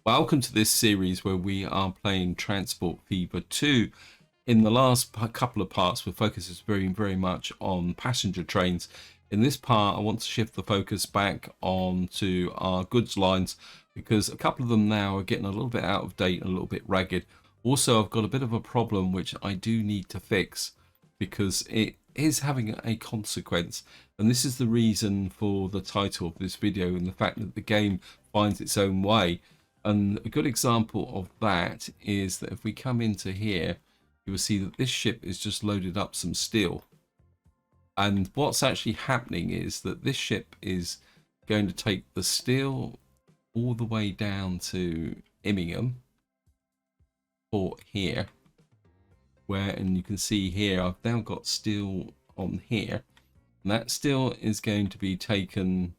Welcome to this series where we are playing Transport Fever 2. In the last couple of parts, the focus is very much on passenger trains. In this part, I want to shift the focus back onto our goods lines because a couple of them now are getting a little bit out of date and a little bit ragged. Also, I've got a bit of a problem which I do need to fix because it is having a consequence. And this is the reason for the title of this video and the fact that the game finds its own way. And a good example of that is that if we come into here, you will see that this ship is just loaded up some steel. And what's actually happening is that this ship is going to take the steel all the way down to Immingham port here, and you can see here I've now got steel on here, and that steel is going to be taken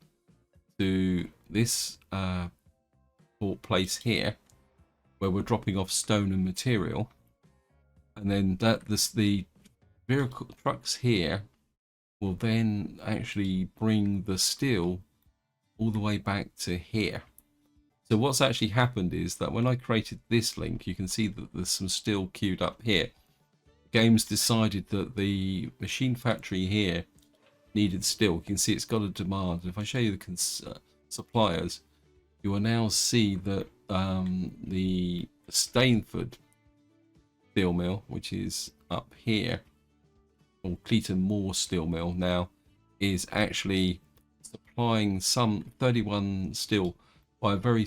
to this port place here where we're dropping off stone and material, and then the vehicle trucks here will then actually bring the steel all the way back to here. So what's actually happened is that when I created this link, you can see that there's some steel queued up here. The game's decided that the machine factory here needed steel. You can see it's got a demand. If I show you the suppliers, you will now see that the Stainford steel mill, which is up here, or Cleaton Moore steel mill now, is actually supplying some 31 steel by a very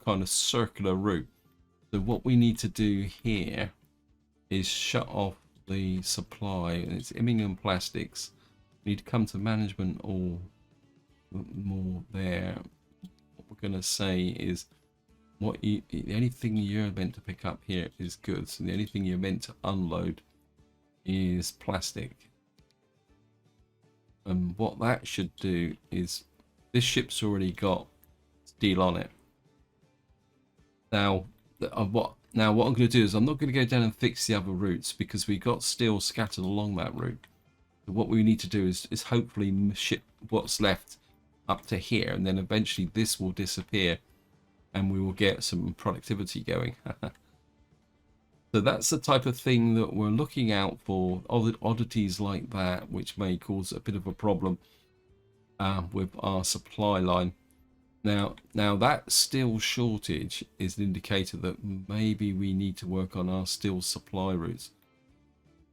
kind of circular route. So what we need to do here is shut off the supply, and it's Immingham Plastics. We need to come to management or more there. What we're going to say is the only thing you're meant to pick up here is goods, and the only thing you're meant to unload is plastic. And what that should do is, this ship's already got steel on it. Now what I'm going to do is I'm not going to go down and fix the other routes because we got steel scattered along that route. So what we need to do is hopefully ship what's left up to here, and then eventually this will disappear and we will get some productivity going. So that's the type of thing that we're looking out for, oddities like that, which may cause a bit of a problem with our supply line. Now that steel shortage is an indicator that maybe we need to work on our steel supply routes.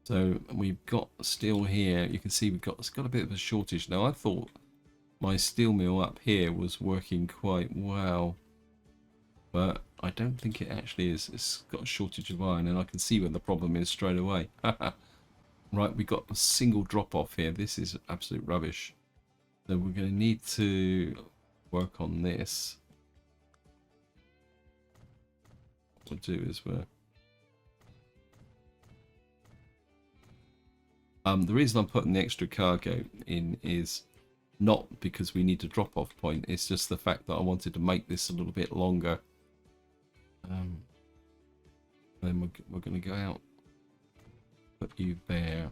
So we've got steel here. You can see it's got a bit of a shortage. Now I thought my steel mill up here was working quite well, but I don't think it actually is. It's got a shortage of iron, and I can see where the problem is straight away. Right, we got a single drop off here. This is absolute rubbish. So we're going to need to work on this. What we'll do is the reason I'm putting the extra cargo in is not because we need a drop-off point. It's just the fact that I wanted to make this a little bit longer. Then we're going to go out, put you there.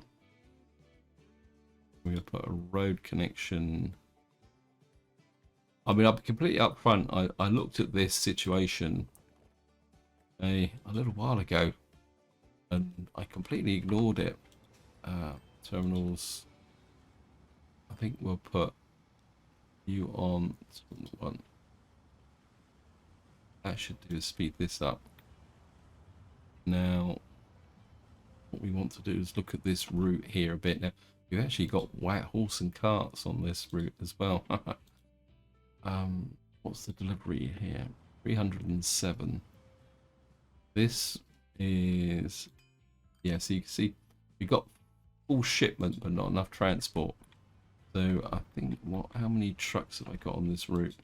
We're going to put a road connection. I mean, I'll be completely upfront. I looked at this situation a little while ago, and I completely ignored it. Terminals. I think we'll put you on one. That should do is speed this up. Now, what we want to do is look at this route here a bit. Now, we've actually got white horse and carts on this route as well. What's the delivery here? 307. This is, yeah, so you can see we've got full shipment but not enough transport. So I think, how many trucks have I got on this route?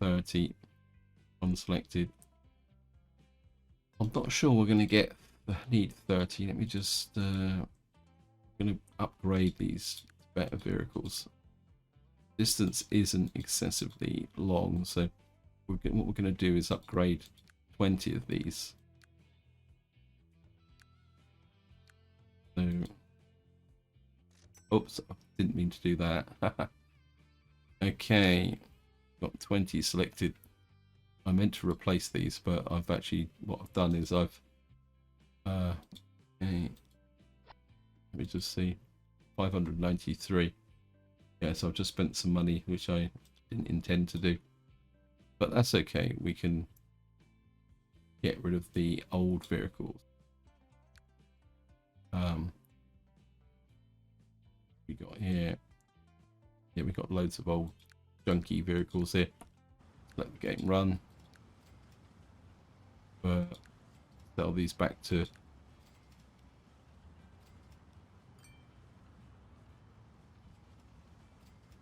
30 unselected. I'm not sure we're going to need 30. Let me just going to upgrade these to better vehicles. Distance isn't excessively long, so what we're going to do is upgrade 20 of these. So, oops, I didn't mean to do that. Okay, got 20 selected. I meant to replace these, but I've actually, what I've done is I've, okay, let me just see, 593. Yeah, so I've just spent some money, which I didn't intend to do. But that's okay, we can get rid of the old vehicles. We got here, yeah, we got loads of old junky vehicles here. Let the game run. Sell these back to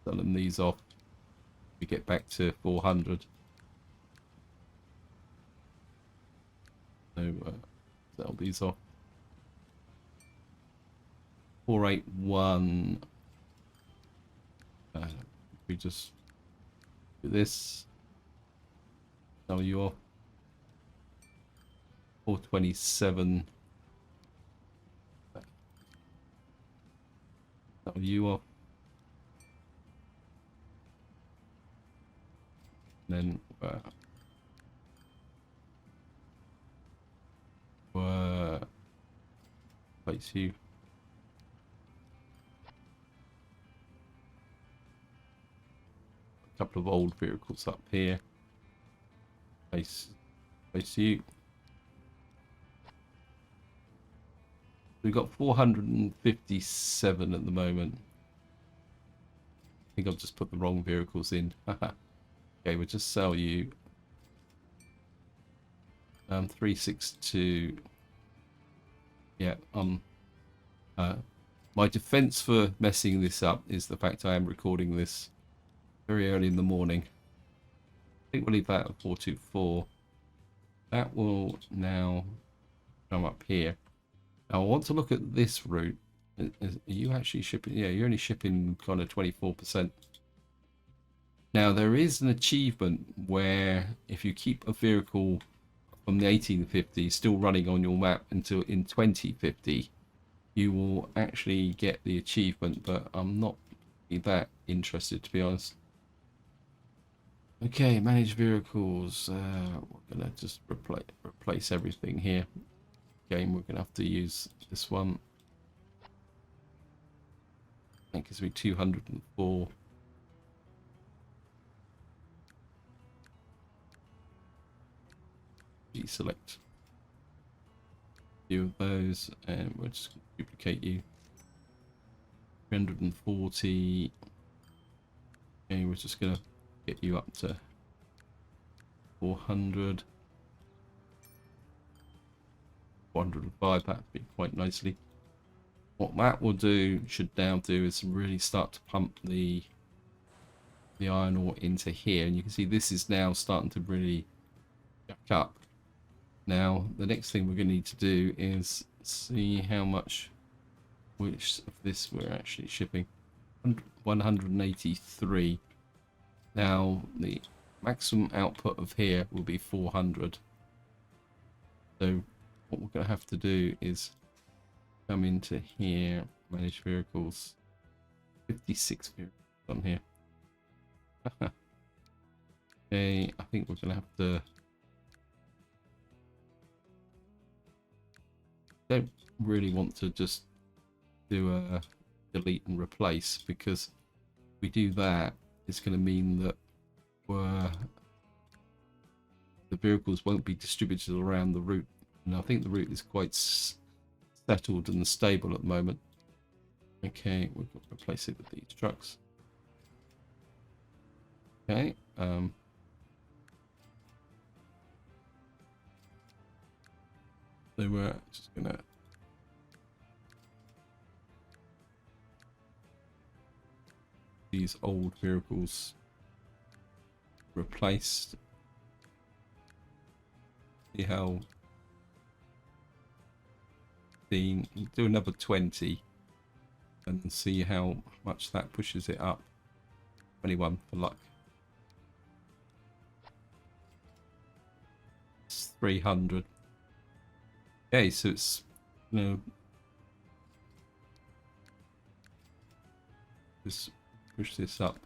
selling these off. We get back to 400. So sell these off. 481. We just do this. Sell you off. 427. Sell you off. And then place you. A couple of old vehicles up here. Place you. We've got 457 at the moment. I think I've just put the wrong vehicles in. Okay, we'll just sell you. 362. Yeah, my defense for messing this up is the fact I am recording this very early in the morning. I think we'll leave that at 424. That will now come up here. Now I want to look at this route. Are you actually shipping? Yeah, you're only shipping kind of 24%. Now there is an achievement where if you keep a vehicle from the 1850 still running on your map until in 2050, you will actually get the achievement, but I'm not that interested, to be honest. Okay, manage vehicles. We're gonna just replace everything here. Game, we're gonna have to use this one. I think it's be 204. Deselect a few of those, and we'll just duplicate you. 340. Okay, we're just gonna get you up to 400. 405, that'd be quite nicely. What that will do, should now do, is really start to pump the iron ore into here, and you can see this is now starting to really jack up. Now the next thing we're going to need to do is see how much, which of this we're actually shipping. 183. Now the maximum output of here will be 400. So what we're going to have to do is come into here, manage vehicles. 56 vehicles on here. Okay, I think we're going to have to. Don't really want to just do a delete and replace, because if we do that, it's going to mean that the vehicles won't be distributed around the route, and I think the route is quite settled and stable at the moment. Okay, we've got to replace it with these trucks. Okay, so we're just gonna these old vehicles replaced. See how do another 20 and see how much that pushes it up. 21 for luck. It's 300. Okay, so it's, you know, just push this up.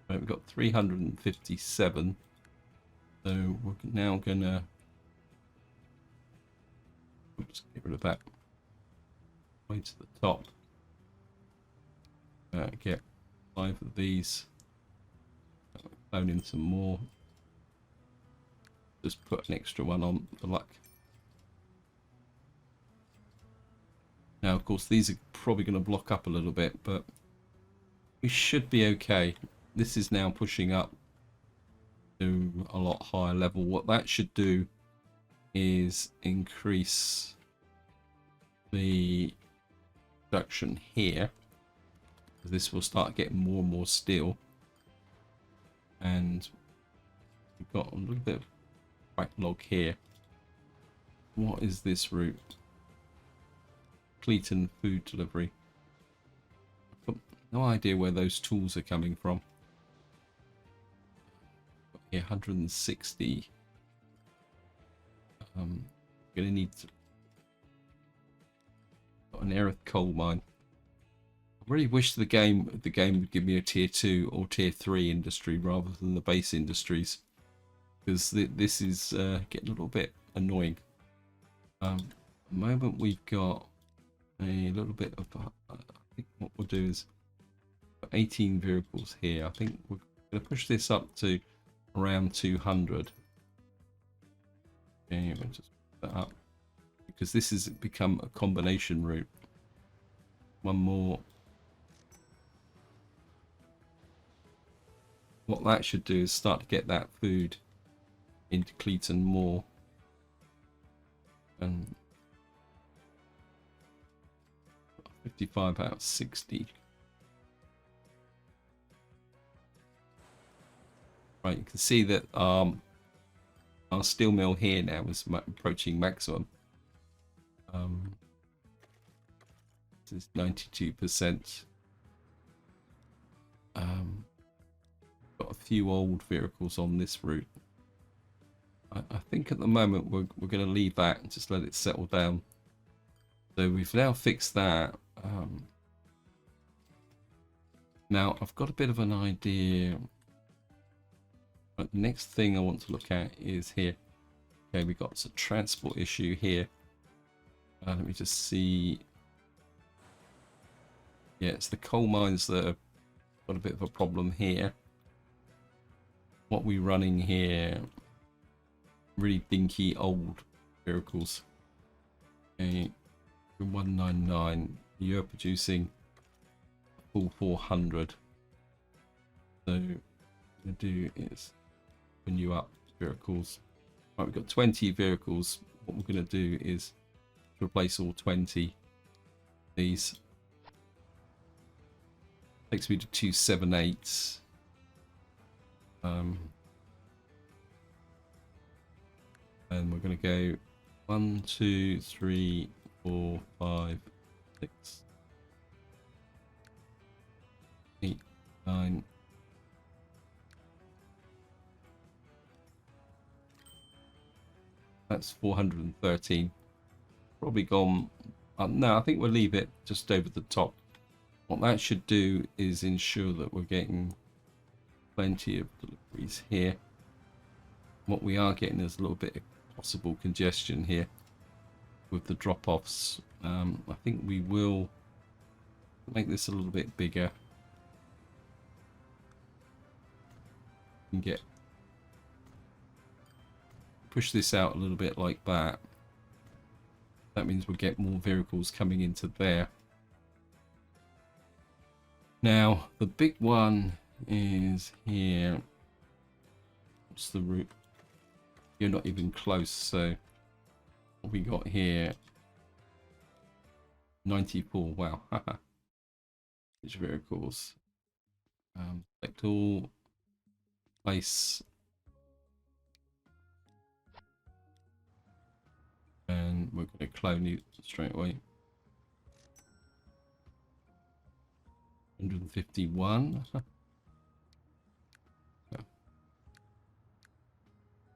Right, we've got 357. So we're now gonna, oops, get rid of that. Way to the top. Get 5 of these. Clone in some more. Just put an extra one on for luck. Now, of course, these are probably going to block up a little bit, but we should be okay. This is now pushing up to a lot higher level. What that should do is increase the production here. This will start getting more and more steel. And we've got a little bit of backlog here. What is this route? Cleaton food delivery. I've got no idea where those tools are coming from. Here, 160. Gonna need to, got an Aerith coal mine. I really wish the game would give me a tier 2 or tier 3 industry rather than the base industries, because this is getting a little bit annoying. At the moment we've got a little bit of, I think what we'll do is 18 vehicles here. I think we're going to push this up to around 200. Okay, we'll just put that up because this has become a combination route. One more. What that should do is start to get that food into Cleaton more. And 55 out of 60. Right, you can see that our steel mill here now is approaching maximum. This is 92%. Got a few old vehicles on this route. I think at the moment we're going to leave that and just let it settle down. So we've now fixed that. Now I've got a bit of an idea. But the next thing I want to look at is here. Okay, we got a transport issue here. Let me just see. Yeah, it's the coal mines that have got a bit of a problem here. What we're running here, really dinky old vehicles. Okay, 199. You're producing a full 400. So what I'm going to do is open you up vehicles. Right, we've got 20 vehicles. What we're going to do is replace all 20 these. Takes me to 278. And we're going to go 1, 2, 3, 4, 5, 6, 8, 9. That's 413. Probably gone. No, I think we'll leave it just over the top. What that should do is ensure that we're getting plenty of deliveries here. What we are getting is a little bit of possible congestion here with the drop-offs. I think we will make this a little bit bigger and push this out a little bit like that. That means we'll get more vehicles coming into there. Now the big one is here. What's the route? You're not even close. So what we got here, 94. Wow. Which vehicles? Select all, place, and we're going to clone you straight away. 151.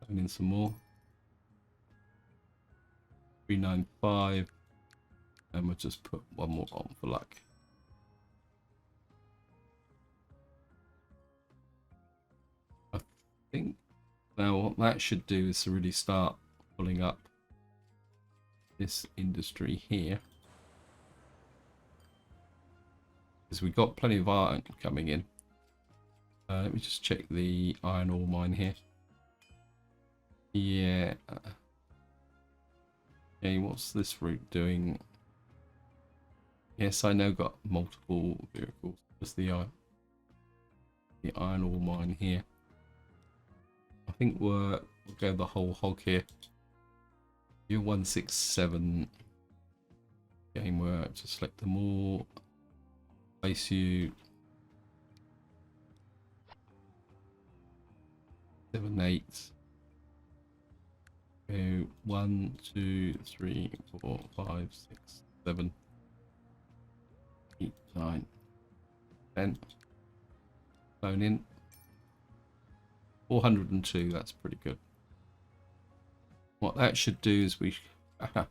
Clone in some more. 395, and we'll just put one more on for luck. think now what that should do is to really start pulling up this industry here, because we've got plenty of iron coming in. Let me just check the iron ore mine here. Yeah. Okay, what's this route doing? Yes, I know, got multiple vehicles. There's the iron ore mine here. I think we'll go the whole hog here. You're 167. Game work. Just select them all. Place you 7, 8. Go 1, 2, 3, 4, 5, 6, 7, 8, 9, 10. Phone in. 402. That's pretty good. What that should do is we got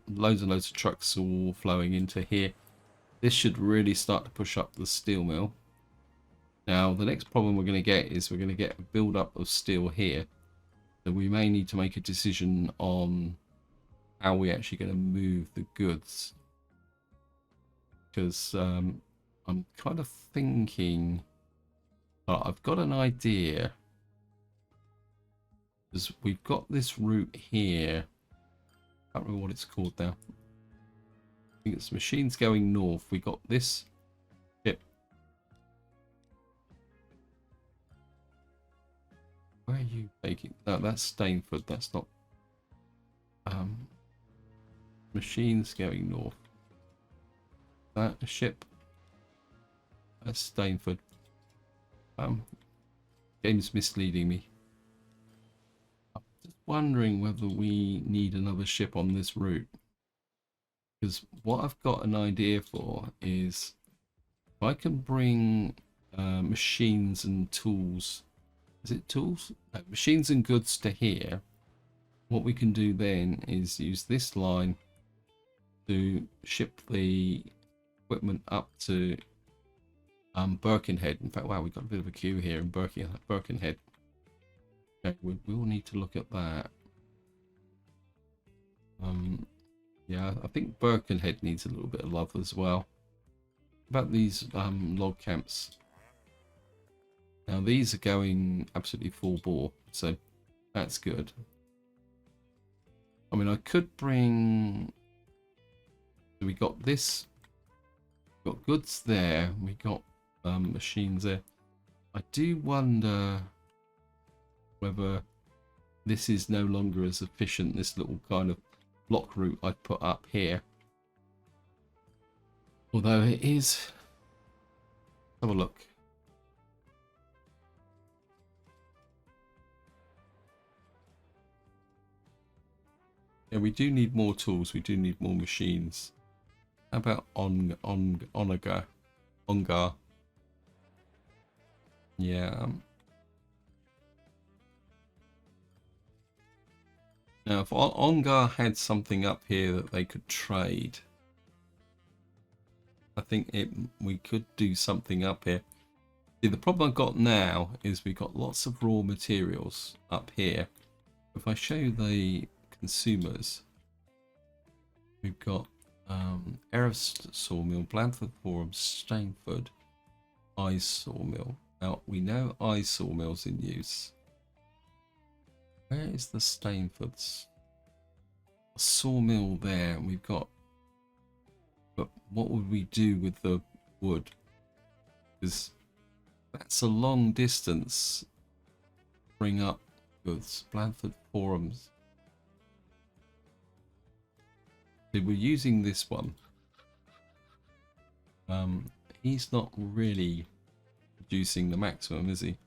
loads and loads of trucks all flowing into here. This should really start to push up the steel mill. Now the next problem we're going to get is we're going to get a build up of steel here. So we may need to make a decision on how we're actually going to move the goods. Because I'm kind of thinking, I've got an idea. Because we've got this route here. I can't remember what it's called now. I think it's machines going north. We got this ship. Where are you taking? No, that's Stainford. That's not. Machines going north. That a ship. That's Stainford. Game's misleading me. I'm just wondering whether we need another ship on this route. Because what I've got an idea for is if I can bring machines and tools. Is it tools? No, machines and goods to here. What we can do then is use this line to ship the equipment up to Birkenhead. In fact, wow, we've got a bit of a queue here in Birkenhead. Okay, we will need to look at that. Yeah, I think Birkenhead needs a little bit of love as well. About these log camps. Now these are going absolutely full bore, so that's good. I mean, I could bring. So we got this. Got goods there. We got machines there. I do wonder whether this is no longer as efficient. This little kind of block route I put up here. Although it is. Have a look. Yeah, we do need more tools. We do need more machines. How about Ongar? Yeah. Now, if Ongar had something up here that they could trade, I think we could do something up here. See, the problem I've got now is we've got lots of raw materials up here. If I show the consumers, we've got Erist Sawmill, Blandford Forum, Stainford, Ice Sawmill. Now we know Ice Sawmill's in use. Where is the Stainfords? A sawmill there. We've got. But what would we do with the wood? Because that's a long distance. Bring up goods. Blandford Forums. So we're using this one. He's not really producing the maximum, is he?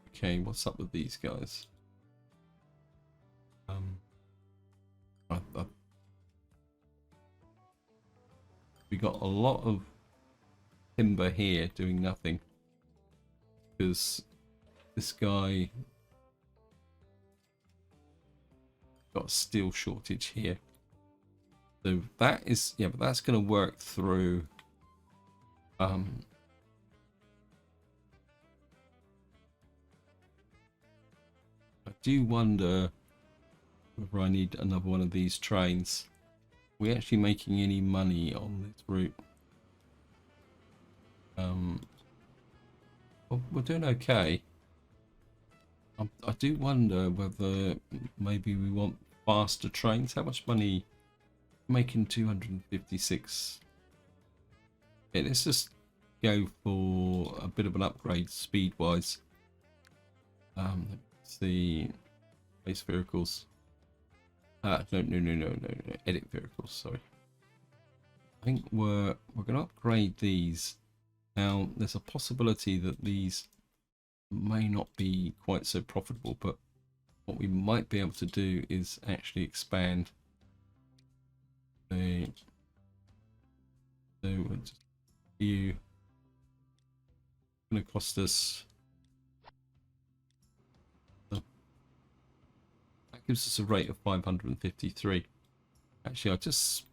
Okay, what's up with these guys? We got a lot of timber here doing nothing because this guy got a steel shortage here. So that is, yeah, but that's going to work through do wonder whether I need another one of these trains. Are we actually making any money on this route? Well, we're doing okay. I do wonder whether maybe we want faster trains. How much money? Making 256. Yeah, let's just go for a bit of an upgrade speed wise. Let's see, base vehicles. No, edit vehicles, sorry. I think we're gonna upgrade these. Now there's a possibility that these may not be quite so profitable, but what we might be able to do is actually expand the view. Going to cost us, that gives us a rate of 553. Actually, I just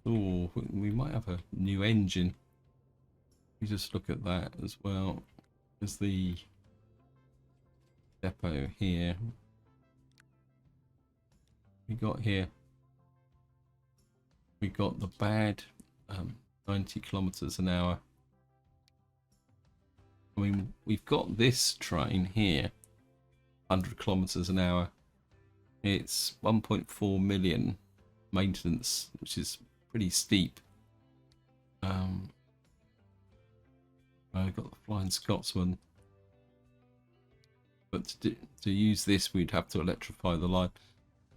saw we might have a new engine. We just look at that as well as the depot here. We got the bad 90 kilometers an hour. I mean, we've got this train here, 100 kilometers an hour. It's 1.4 million maintenance, which is pretty steep. I've got the Flying Scotsman, but to use this, we'd have to electrify the line.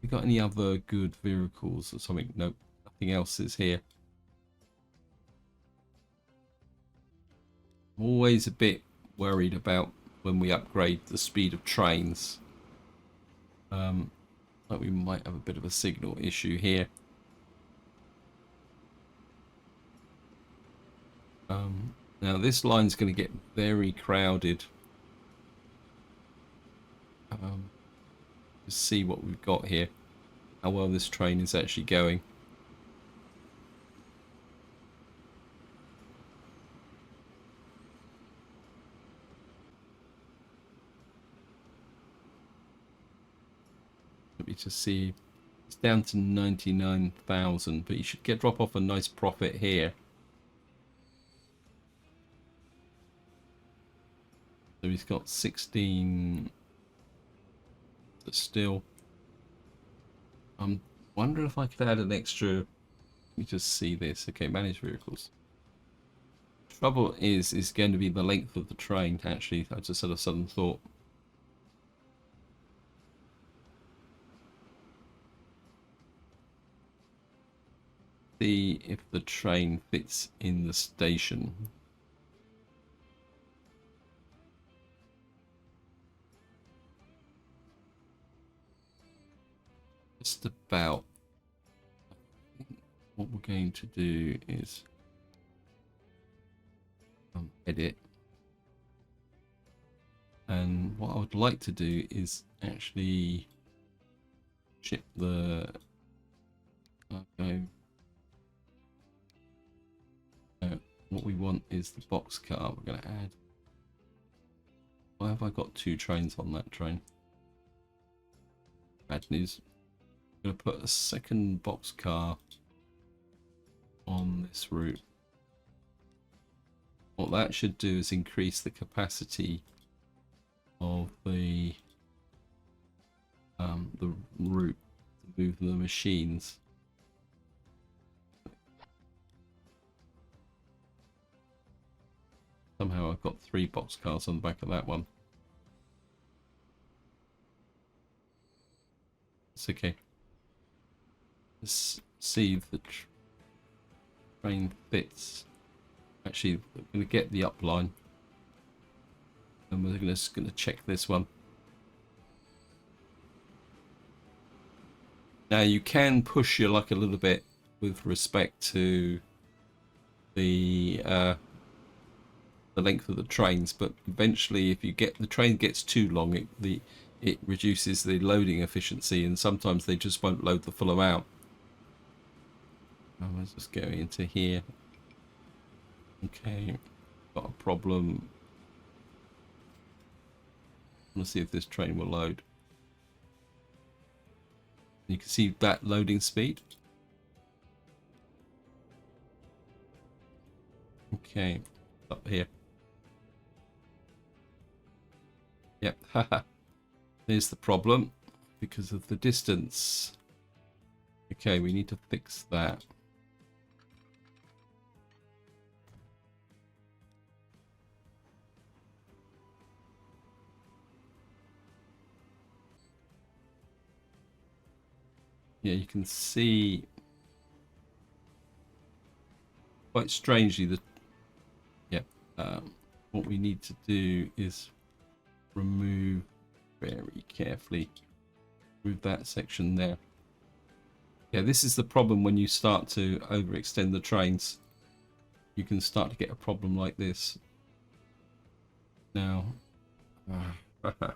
We got any other good vehicles or something? Nope, nothing else is here. I'm always a bit worried about when we upgrade the speed of trains. Like we might have a bit of a signal issue here. Now this line's going to get very crowded. Let's see what we've got here. How well this train is actually going. Let me just see. It's down to 99,000, but you should drop off a nice profit here. So he's got 16 still. I'm wondering if I could add an extra. Let me just see this. Okay, manage vehicles. Trouble is going to be the length of the train. Actually, I just had a sudden thought. See if the train fits in the station. Just about. I think what we're going to do is edit, and what I would like to do is actually ship the what we want is the box car. We're going to add. Why have I got 2 trains on that train? Bad news. I'm going to put a second box car on this route. What that should do is increase the capacity of the route to move the machines. Somehow I've got 3 box cars on the back of that one. It's okay. Let's see if the train fits. Actually, we're going to get the up line, and we're just going to check this one. Now you can push your luck a little bit with respect to the length of the trains, but eventually, if you get the train gets too long, it reduces the loading efficiency, and sometimes they just won't load the full amount. Let's just go into here. Okay, got a problem. Let's see if this train will load. You can see that loading speed. Okay, up here. Yep, haha. There's the problem because of the distance. Okay, we need to fix that. Yeah, you can see quite strangely that, yeah, what we need to do is remove very carefully, remove that section there. Yeah, this is the problem when you start to overextend the trains. You can start to get a problem like this. Now, right,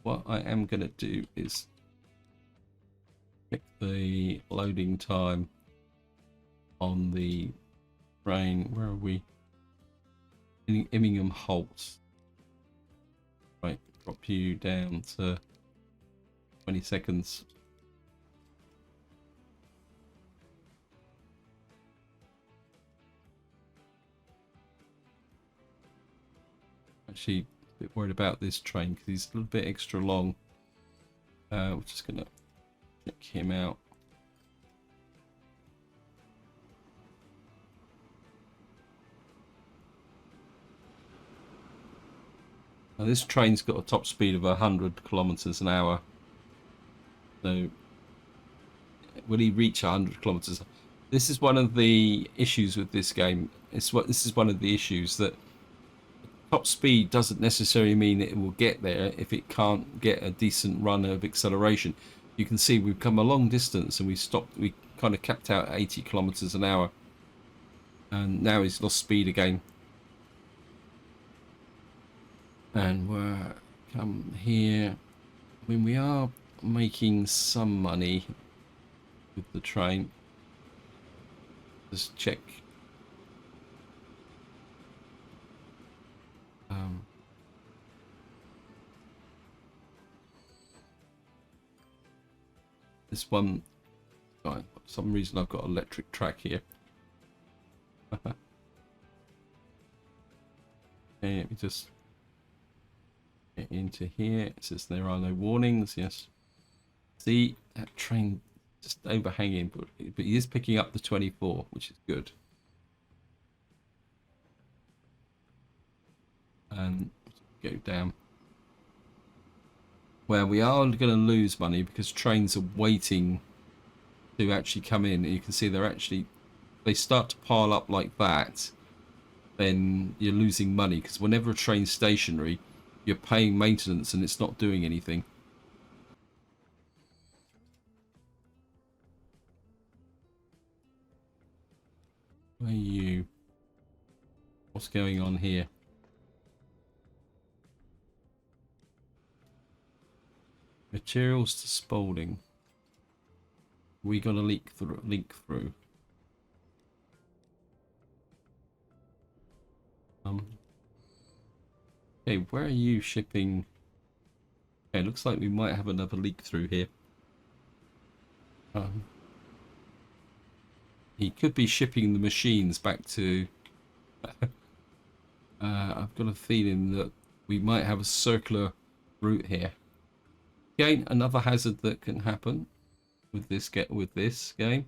what I am going to do is check the loading time on the train. Where are we? Immingham Halt. Right, drop you down to 20 seconds. Actually, a bit worried about this train because he's a little bit extra long. We're just gonna check him out. Now this train's got a top speed of 100 kilometers an hour. So will he reach 100 kilometers? This is one of the issues with this game. This is one of the issues, that top speed doesn't necessarily mean that it will get there if it can't get a decent run of acceleration. You can see we've come a long distance and we kind of capped out at 80 kilometers an hour, and now he's lost speed again. And we're come here. I mean, we are making some money with the train. Just check. This one, right, for some reason I've got electric track here. Okay, let me just get into here. It says there are no warnings. Yes. See, that train just overhanging, but he is picking up the 24, which is good. And go down. Well, we are going to lose money because trains are waiting to actually come in. And you can see they start to pile up like that, then you're losing money, because whenever a train's stationary, you're paying maintenance and it's not doing anything. Where are you? What's going on here? Materials to Spalding. We got a link through. Okay, where are you shipping? Okay, looks like we might have another leak through here. He could be shipping the machines back to... I've got a feeling that we might have a circular route here. Again, another hazard that can happen with this game.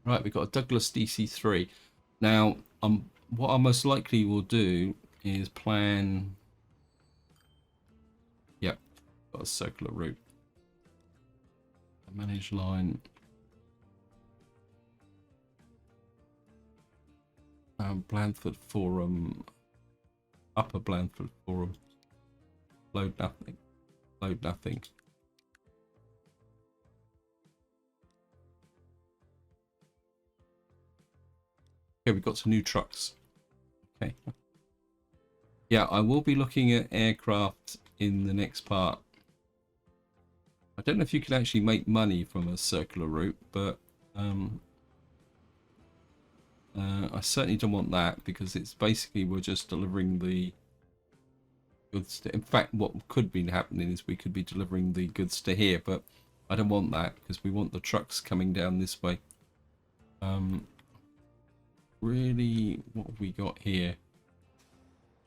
Right, we've got a Douglas DC-3. Now, what I most likely will do is plan... Yep, got a circular route. Manage line. Blandford Forum. Upper Blandford Forum. Load nothing. Load nothing. Okay, we've got some new trucks. Okay. Yeah, I will be looking at aircraft in the next part. I don't know if you can actually make money from a circular route, but I certainly don't want that, because it's basically we're just delivering the goods to, in fact, what could be happening is we could be delivering the goods to here, but I don't want that because we want the trucks coming down this way. Really, what have we got here?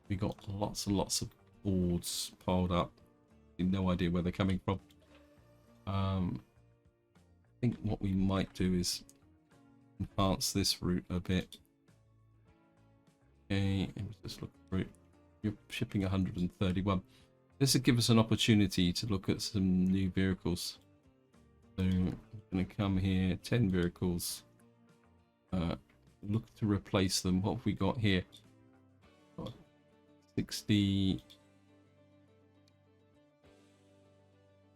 We got lots and lots of boards piled up. No idea where they're coming from. I think what we might do is enhance this route a bit. Okay, let me just look through. You're shipping 131. This will give us an opportunity to look at some new vehicles. So I'm going to come here, 10 vehicles. Look to replace them. What have we got here? 60.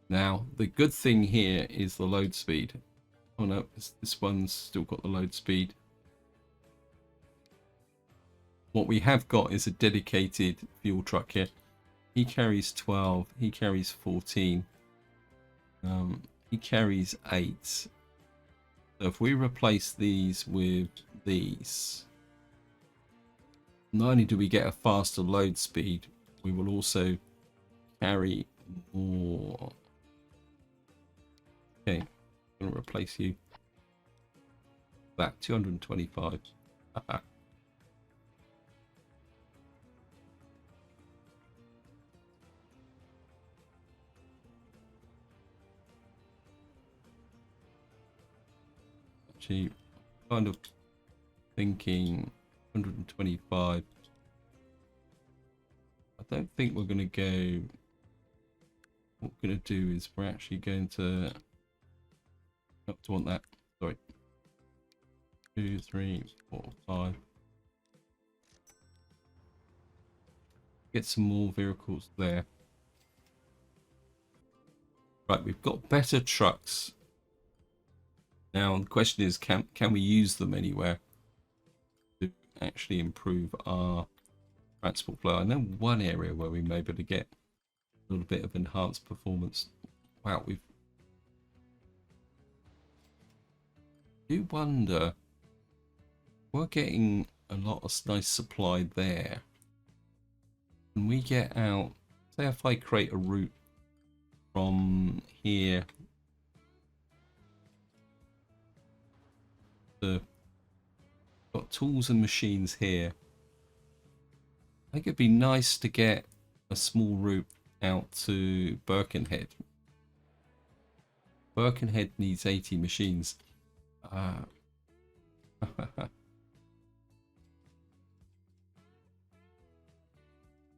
Now, the good thing here is the load speed. Oh no, this one's still got the load speed. What we have got is a dedicated fuel truck here. He carries 12, he carries 14, he carries 8. So if we replace these with these, not only do we get a faster load speed, we will also carry more. Okay, I'm going to replace you. That 225. Actually, kind of thinking 125. I don't think we're going to go. What we're going to do is we're actually going to. Not to want that. Sorry. 2, 3, 4, 5. Get some more vehicles there. Right, we've got better trucks. Now the question is, can we use them anywhere to actually improve our transport flow? I know one area where we may be able to get a little bit of enhanced performance. Wow, we do wonder. We're getting a lot of nice supply there. Can we get out? Say if I create a route from here to, got tools and machines here. I think it'd be nice to get a small route out to Birkenhead. Birkenhead needs 80 machines.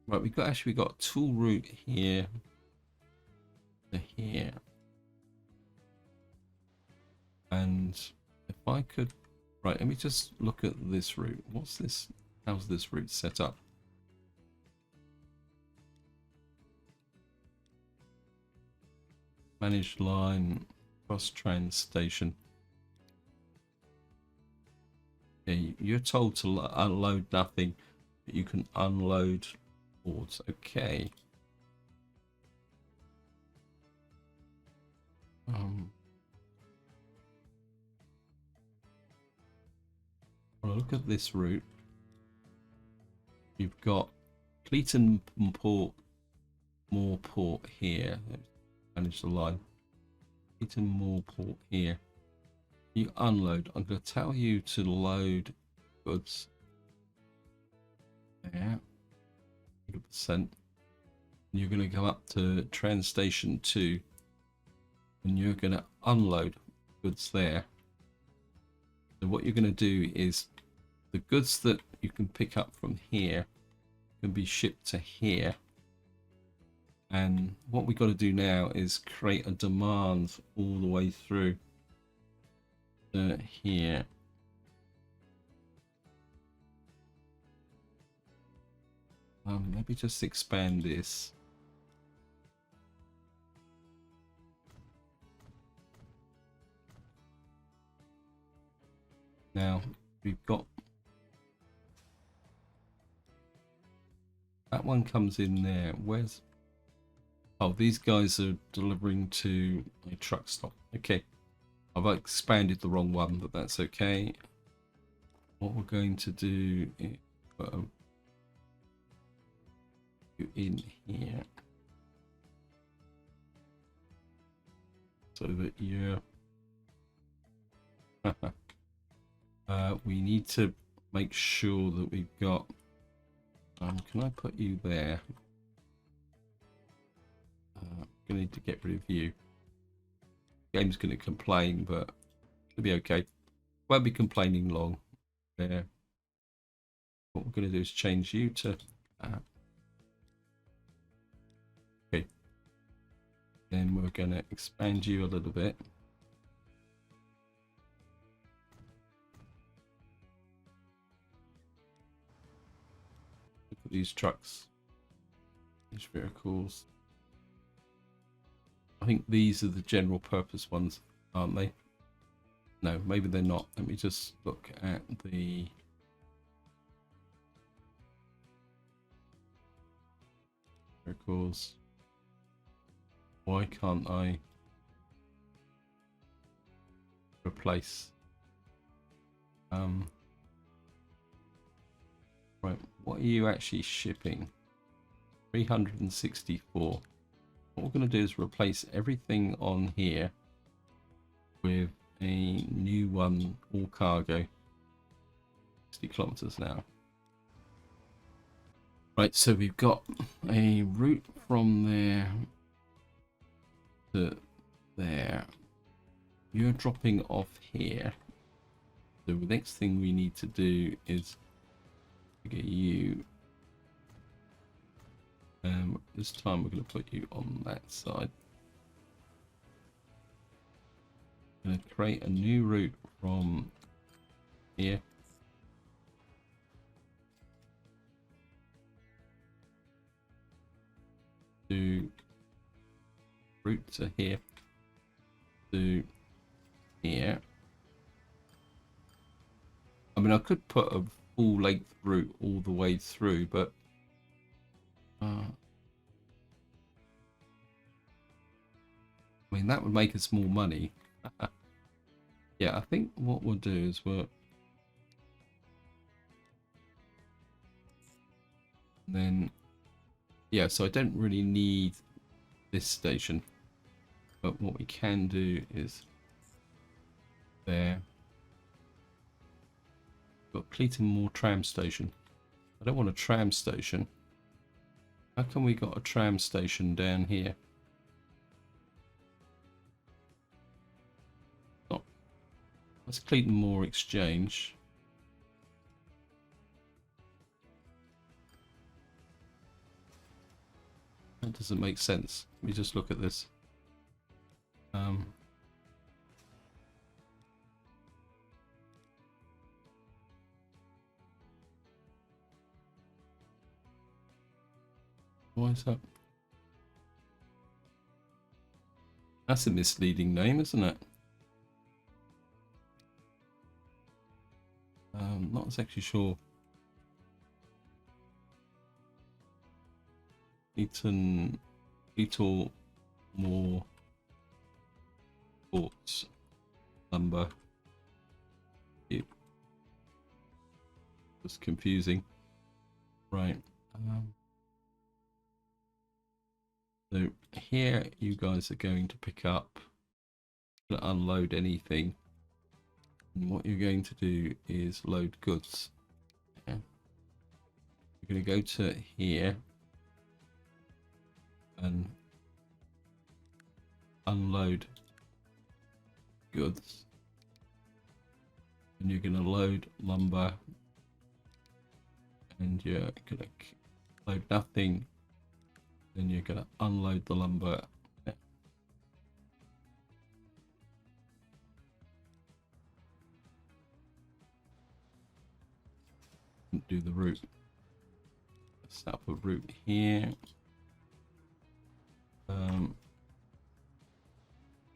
Right, we got a tool route here to here, and if I could, right, let me just look at this route. What's this? How's this route set up? Managed line, cross-trans station. Okay, you're told to unload nothing, but you can unload boards. Okay. Well, look at this route. You've got Cleaton Port, Moor Port here. Manage the line. Cleaton Moor Port here. You unload. I'm going to tell you to load goods. Yeah. 100%. You're going to go up to Trans Station 2 and you're going to unload goods there. So what you're going to do is the goods that you can pick up from here can be shipped to here. And what we got to do now is create a demand all the way through to here. Maybe just expand this. Now we've got that one comes in there. Where's, oh, these guys are delivering to a truck stop. Okay, I've expanded the wrong one, but that's okay. What we're going to do is you in here so that you're we need to make sure that we've got can I put you there? I'm gonna need to get rid of you. Game's gonna complain, but it'll be okay. Won't be complaining long there. What we're gonna do is change you to okay. Then we're gonna expand you a little bit. Look at these trucks, these vehicles. I think these are the general purpose ones, aren't they? No, maybe they're not. Let me just look at the vehicles. Why can't I replace? Right, what are you actually shipping? 364. What we're going to do is replace everything on here with a new one, all cargo. 60 kilometers an hour. Right, so we've got a route from there to there. You're dropping off here. So the next thing we need to do is to get you. This time we're going to put you on that side. I'm going to create a new route from here. To route to here. To here. I mean, I could put a full length route all the way through, but I mean, that would make us more money. Yeah, I think what we'll do is then, yeah, so I don't really need this station, but what we can do is there. Got Cleaton Moor tram station. I don't want a tram station. How come we got a tram station down here? Oh, let's Cleaton Moor exchange. That doesn't make sense. Let me just look at this. Why is that? That's a misleading name, isn't it? Not exactly sure. Cleaton Moor ports number. It was confusing. Right. So here you guys are going to pick up, unload anything. And what you're going to do is load goods. Yeah. You're going to go to here and unload goods. And you're going to load lumber. And you're going to load nothing. Then you're going to unload the lumber. Do the route. Set up a route here.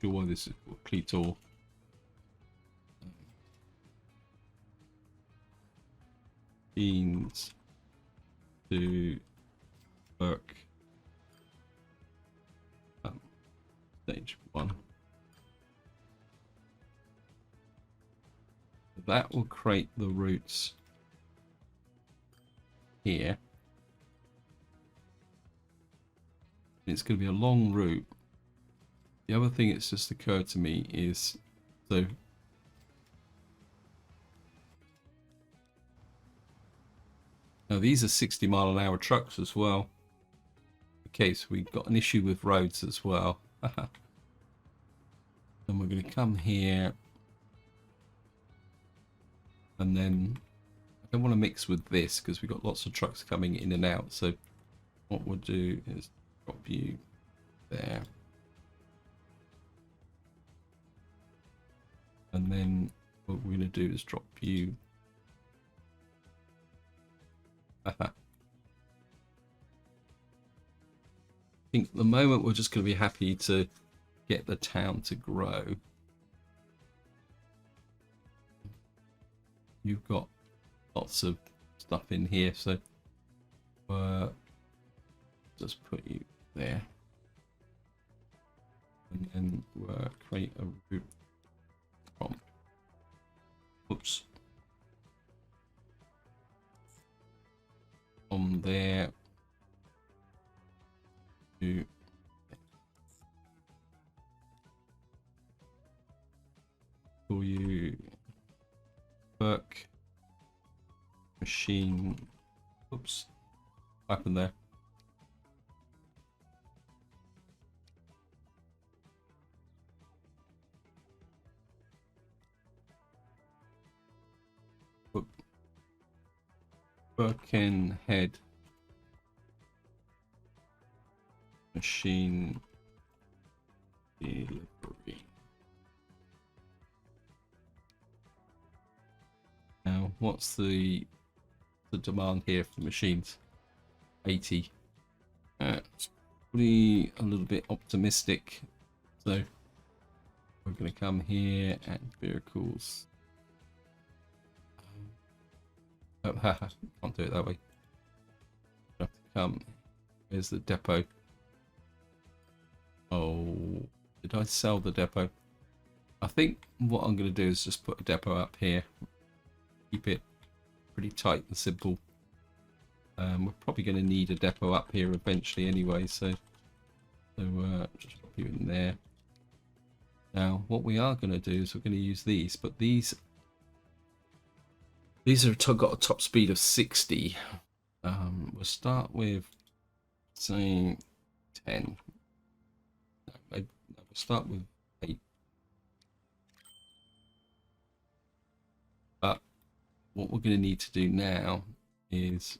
Sure why this is Cleator. Beans to work. Stage 1. That will create the routes here. It's going to be a long route. The other thing that's just occurred to me is, so now these are 60-mile-an-hour trucks as well. Okay, so we've got an issue with roads as well. And we're going to come here, and then I don't want to mix with this because we've got lots of trucks coming in and out. So what we'll do is drop you there, and then what we're going to do is drop you. I think at the moment we're just going to be happy to get the town to grow. You've got lots of stuff in here, so just put you there, and then create a route from, oops, from there to for you work machine. Oops, what happened there? Birkenhead machine delivery. Now, what's the demand here for machines? 80. It's probably a little bit optimistic. So we're going to come here and vehicles. Oh, can't do it that way. Have to come. Where's the depot? Oh, did I sell the depot? I think what I'm going to do is just put a depot up here. Keep it pretty tight and simple. We're probably going to need a depot up here eventually anyway, so just put you in there. Now, what we are going to do is we're going to use these, but these are got a top speed of 60. We'll start with saying 10. No, we'll start with 8. But what we're going to need to do now is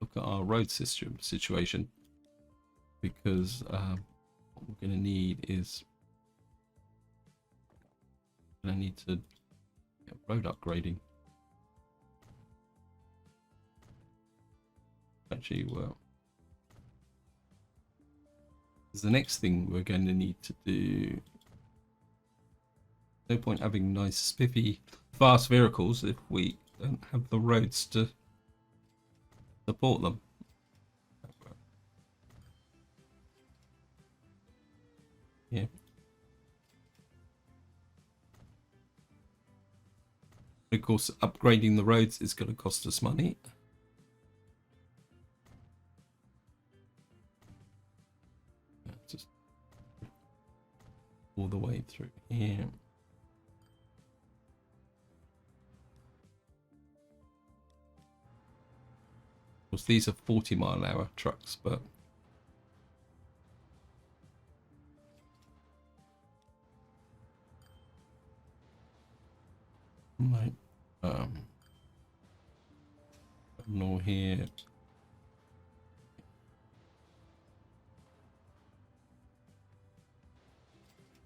look at our road situation, because what we're going to need is to get road upgrading. Actually, well, is the next thing we're going to need to do. No point having nice, spiffy, fast vehicles if we don't have the roads to support them. Yeah. Of course, upgrading the roads is going to cost us money. Just all the way through here. Of course, these are 40-mile-an-hour trucks, but right, no here.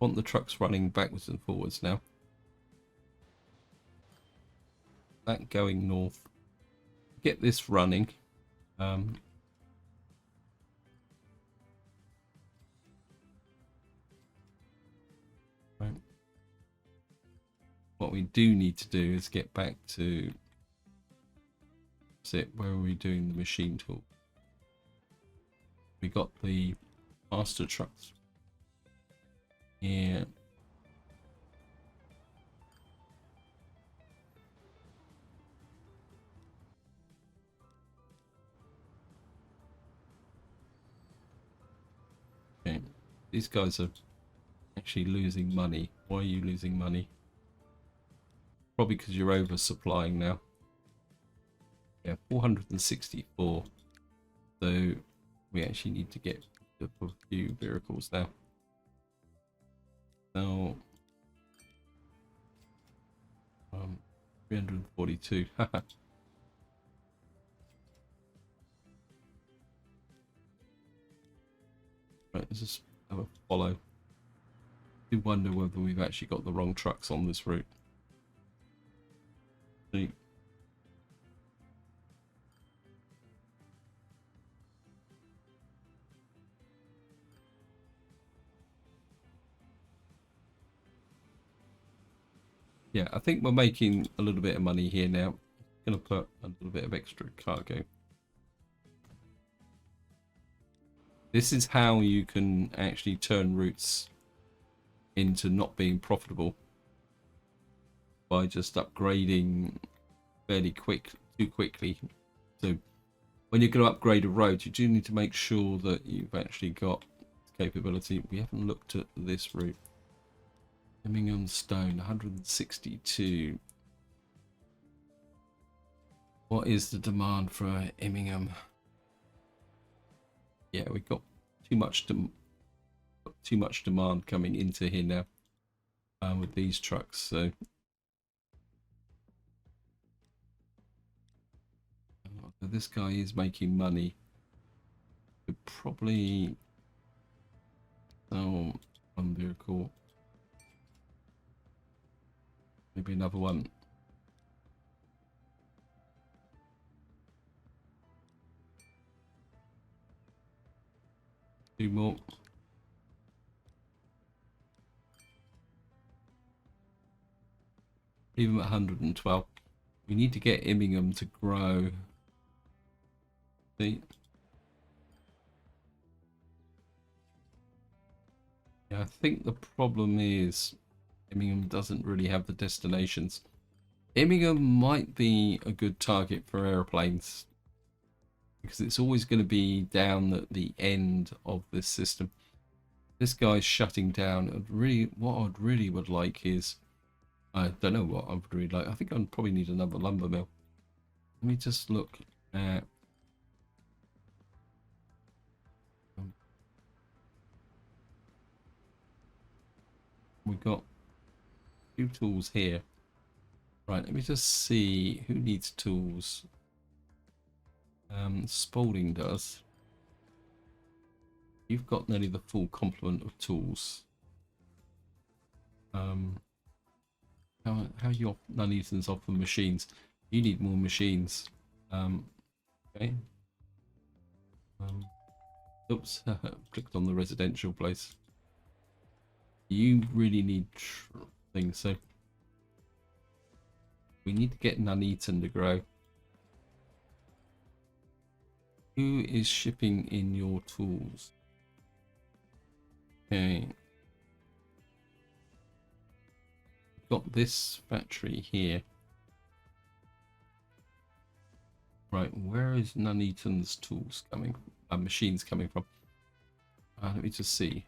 Want the trucks running backwards and forwards now. That going north. Get this running. Right. What we do need to do is get back to where are we doing the machine tool? We got the master trucks here. These guys are actually losing money. Why are you losing money? Probably because you're oversupplying now. Yeah, 464. So we actually need to get a few vehicles now. Now, 342. Right, let's just have a follow. I do wonder whether we've actually got the wrong trucks on this route. See. Yeah, I think we're making a little bit of money here now. Going to put a little bit of extra cargo. This is how you can actually turn routes into not being profitable, by just upgrading fairly too quickly. So when you're going to upgrade a road, you do need to make sure that you've actually got capability. We haven't looked at this route. Immingham Stone, 162. What is the demand for Immingham? Yeah, we've got too much demand coming into here now with these trucks. So this guy is making money. Could probably sell one vehicle. Maybe another one. Two more. Even at 112. We need to get Immingham to grow. See? Yeah, I think the problem is Immingham doesn't really have the destinations. Immingham might be a good target for airplanes, because it's always going to be down at the end of this system. This guy's shutting down. What I really would like is, I don't know what I would really like. I think I'd probably need another lumber mill. Let me just look at. We've got 2 tools here. Right, let me just see who needs tools. Spalding does. You've got nearly the full complement of tools. How are your Nuneaton's off for machines? You need more machines. Okay. Oops, clicked on the residential place. You really need things, so we need to get Nuneaton to grow. Who is shipping in your tools? Okay. Got this factory here. Right, where is Nuneaton's tools coming from? Machines coming from? Let me just see.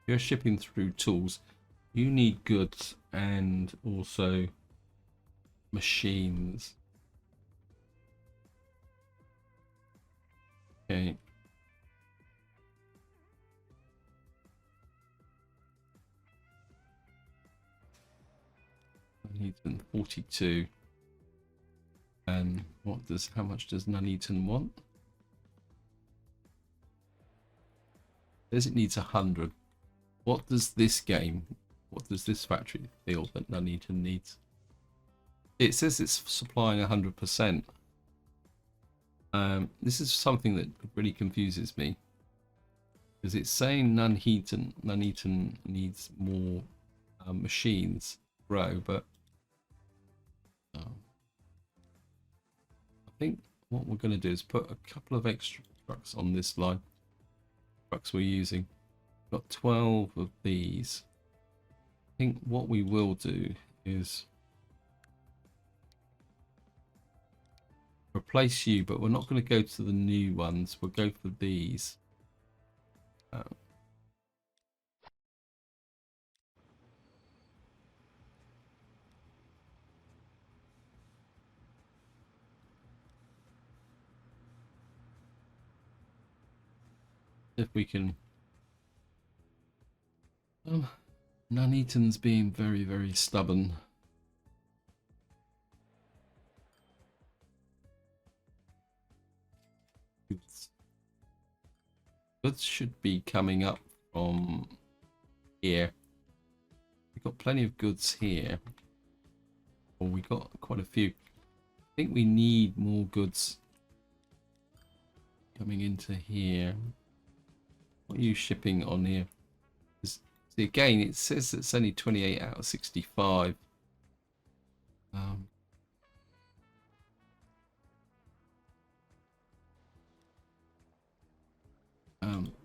You're shipping through tools. You need goods and also machines. Okay. Nuneaton 42. And how much does Nuneaton want? Says it needs 100. What does this factory feel that Nuneaton needs? It says it's supplying 100%. This is something that really confuses me, because it's saying Nuneaton needs more machines to grow, but I think what we're going to do is put a couple of extra trucks on this line. Trucks we're using. Got 12 of these. I think what we will do is place you, but we're not going to go to the new ones. We'll go for these. If we can. Nuneaton's being very, very stubborn. Goods should be coming up from here. We've got plenty of goods here. Well, we got quite a few. I think we need more goods coming into here. What are you shipping on here? See, again, it says it's only 28 out of 65.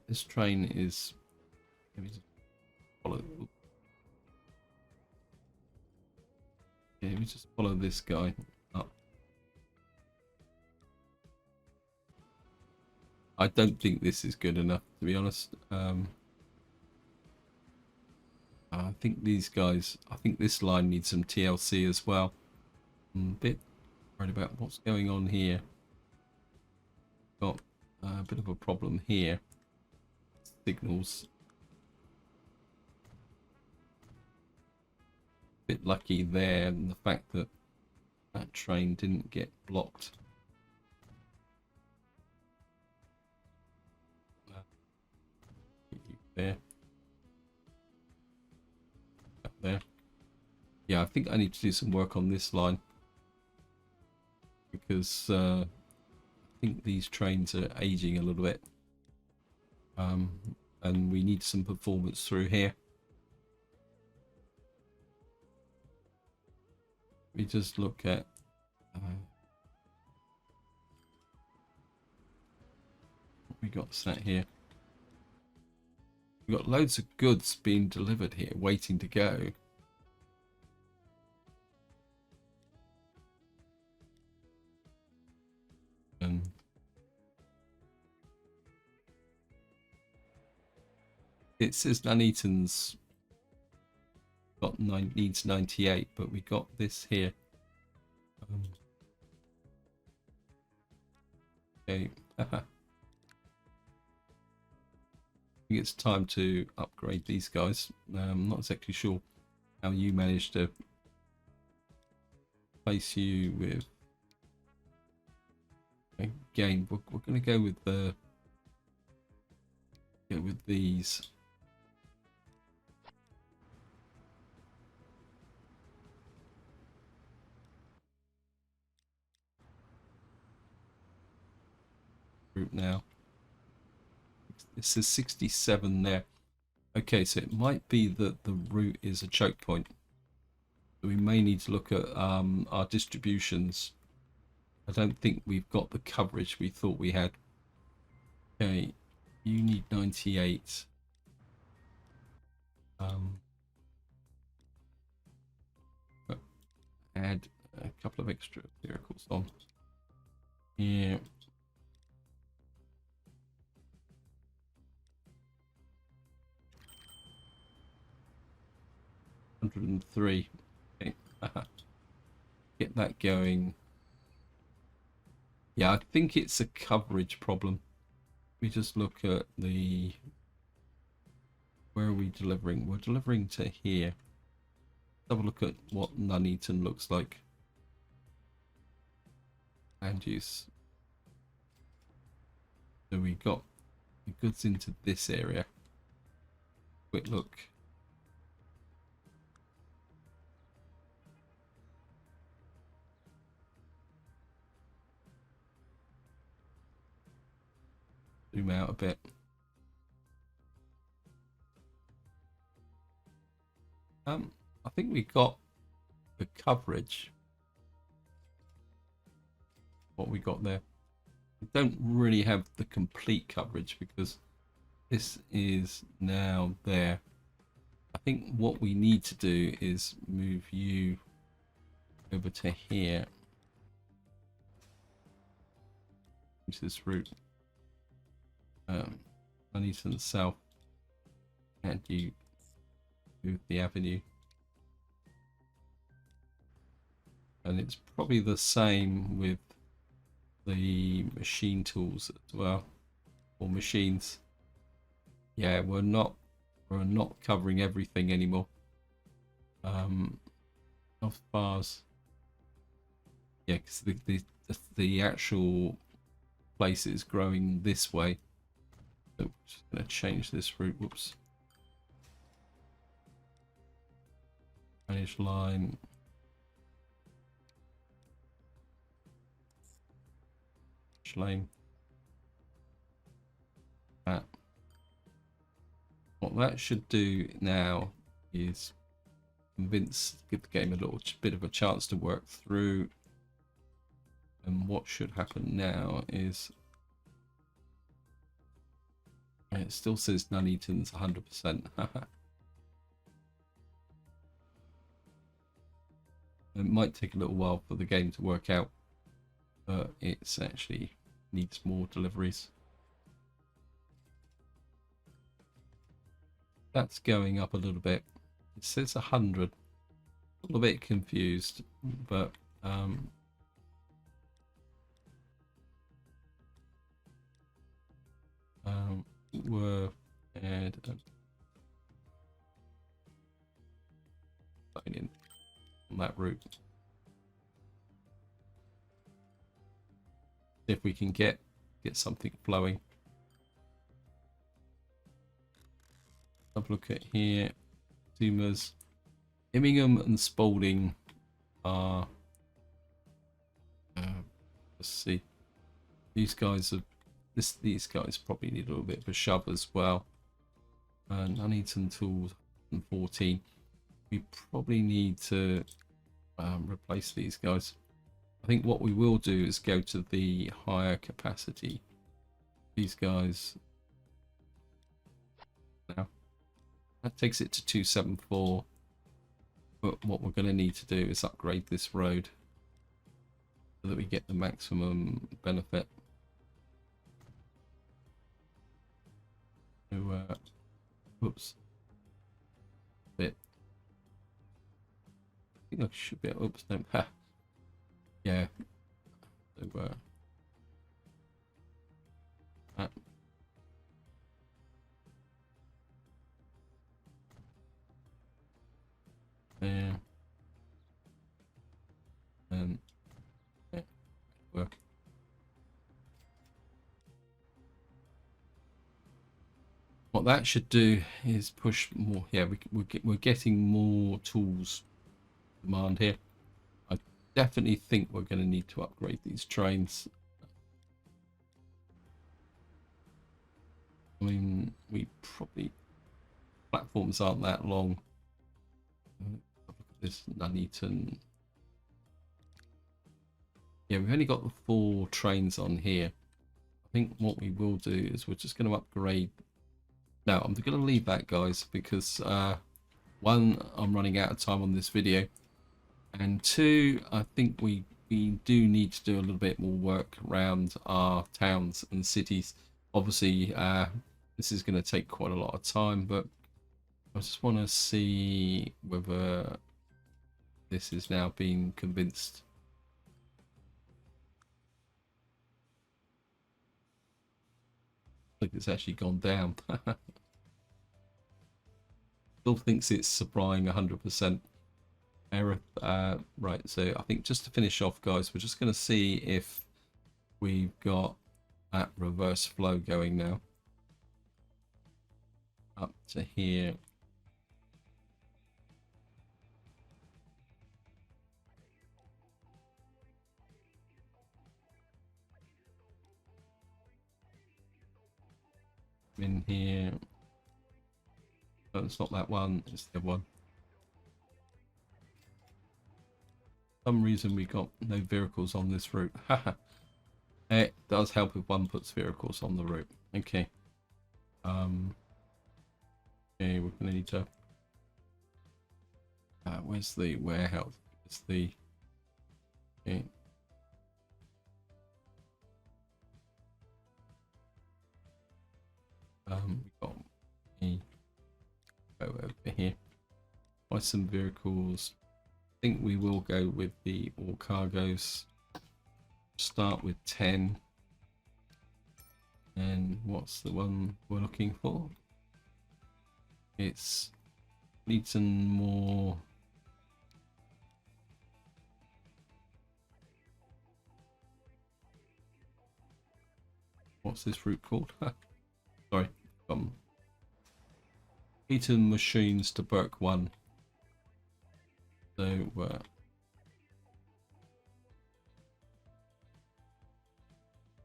This train is. Let me just follow. Yeah, let me just follow this guy up. I don't think this is good enough, to be honest. I think these guys. I think this line needs some TLC as well. I'm a bit worried about what's going on here. Got a bit of a problem here. Signals. Bit lucky there, and the fact that that train didn't get blocked. There. Up there. Yeah, I think I need to do some work on this line because I think these trains are aging a little bit. And we need some performance through here. We just look at what we got sat here. We've got loads of goods being delivered here, waiting to go. And it says Nuneaton's got needs 98, but we got this here. Okay. I think it's time to upgrade these guys. I'm not exactly sure how you managed to place you with. Again, we're going to go with the these. Route now. This is 67 there. Okay, so it might be that the route is a choke point. We may need to look at our distributions. I don't think we've got the coverage we thought we had. Okay, you need 98. Add a couple of extra vehicles on. Yeah. 103. Okay. Get that going. Yeah, I think it's a coverage problem. We just look at the... Where are we delivering? We're delivering to here. Have a look at what Nuneaton looks like. Land use. So we got the goods into this area. Quick look. Zoom out a bit. I think we got the coverage. What we got there. We don't really have the complete coverage because this is now there. I think what we need to do is move you over to here. Use this route. I need to the south, and you move the avenue. And it's probably the same with the machine tools as well, or machines. Yeah, we're not covering everything anymore. Health bars. Yeah, because the actual place is growing this way. So we're just gonna change this route. Whoops. Manage line. Lane. That. What that should do now is give the game a little bit of a chance to work through. And what should happen now is it still says Nuneaton's 100%. It might take a little while for the game to work out, but it's actually needs more deliveries. That's going up a little bit. It says 100. A little bit confused, but we're and in on that route. If we can get something flowing. Have a look at here. Zoomers. Immingham and Spalding are let's see. These guys are these guys probably need a little bit of a shove as well. Nuneaton tools 14. We probably need to replace these guys. I think what we will do is go to the higher capacity. These guys now. That takes it to 274. But what we're going to need to do is upgrade this road so that we get the maximum benefit. So, whoops. Bit. I think I should be. Oops, no. Ha. Yeah. So, that. There. And yeah, work. What that should do is push more. Yeah, we're getting more tools demand here. I definitely think we're going to need to upgrade these trains. I mean, we probably platforms aren't that long. Look at this Nuneaton. Yeah, we've only got the 4 trains on here. I think what we will do is we're just going to upgrade. Now, I'm going to leave that, guys, because one, I'm running out of time on this video, and 2, I think we do need to do a little bit more work around our towns and cities. Obviously, this is going to take quite a lot of time, but I just want to see whether this is now being convinced. I think it's actually gone down. Still thinks it's supplying 100% error. Right, so I think just to finish off, guys, we're just going to see if we've got that reverse flow going now. Up to here. In here. Oh, it's not that one, it's the one. For some reason we got no vehicles on this route. It does help if one puts vehicles on the route. Okay. Okay, we're gonna need to where's the warehouse? It's the okay. We've got a go over here. Buy some vehicles. I think we will go with the all cargoes. Start with 10. And what's the one we're looking for? It's needs some more. What's this route called? Sorry. Eaton machines to Burke 1. So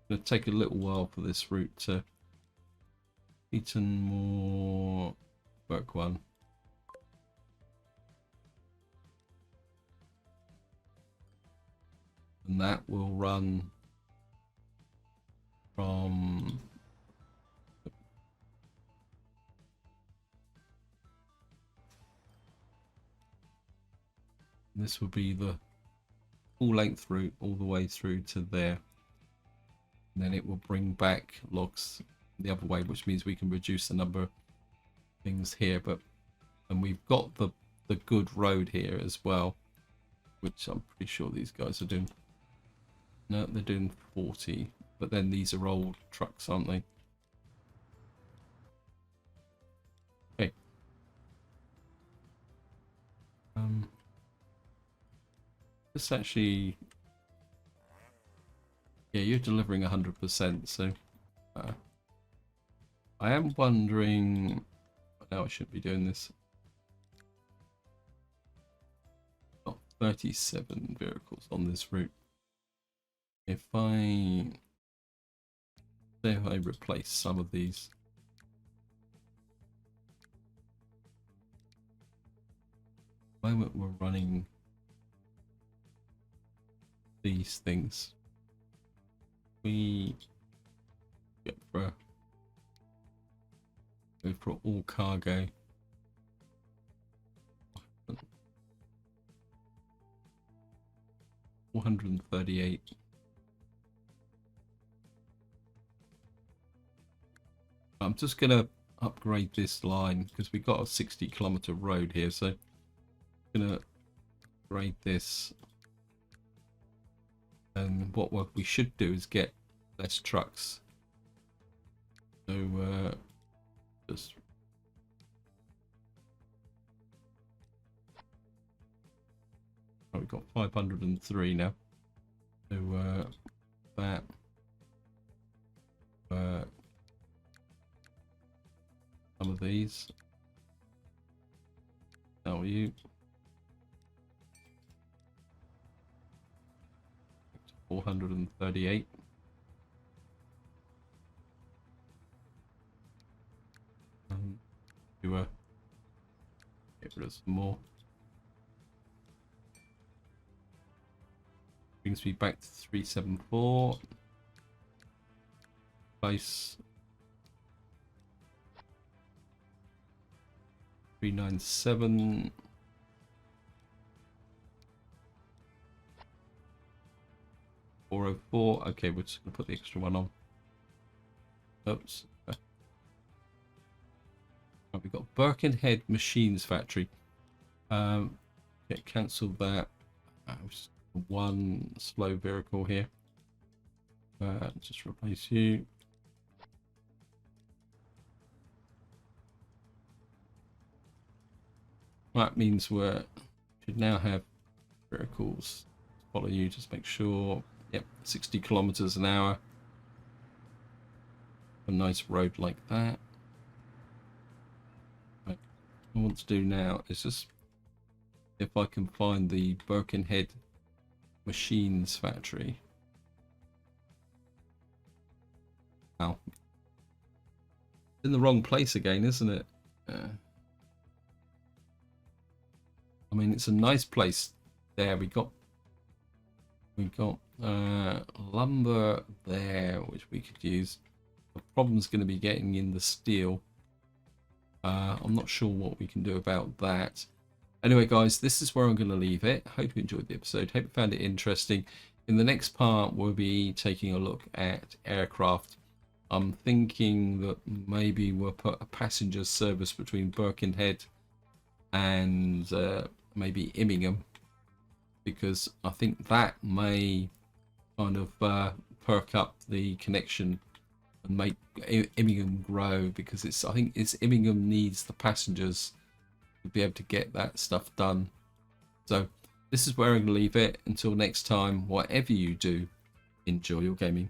it'll take a little while for this route to Eaton more Burke 1. And that will run from this will be the full length route all the way through to there. And then it will bring back logs the other way, which means we can reduce the number of things here. And we've got the good road here as well, which I'm pretty sure these guys are doing. No, they're doing 40, but then these are old trucks, aren't they? Okay. This actually, yeah, you're delivering 100%, so I am wondering. No, I shouldn't be doing this. Got 37 vehicles on this route. If I replace some of these, at the moment we're running these things. We get for all cargo. 438. I'm just gonna upgrade this line because we got a 60-kilometer road here, so I'm gonna upgrade this. And what we should do is get less trucks. So just we've got 503 now. So that some of these. How are you? 438. Do get rid of some more. Brings me back to 374. Place 397. $404. Okay, we're just gonna put the extra one on. Oops. Right, we've got Birkenhead Machines Factory. Cancel that. One slow vehicle here. Just replace you. That means we should now have vehicles follow you. Just make sure. Yep, 60 kilometers an hour. A nice road like that. What I want to do now is just if I can find the Birkenhead Machines Factory. Wow. It's in the wrong place again, isn't it? I mean, it's a nice place there. We got lumber there, which we could use. The problem's going to be getting in the steel. I'm not sure what we can do about that. Anyway, guys, this is where I'm going to leave it. Hope you enjoyed the episode. Hope you found it interesting. In the next part, we'll be taking a look at aircraft I'm thinking that maybe we'll put a passenger service between Birkenhead and maybe Immingham, because I think that may kind of perk up the connection and make Immingham grow, because I think Immingham needs the passengers to be able to get that stuff done. So this is where I'm going to leave it. Until next time, whatever you do, enjoy your gaming.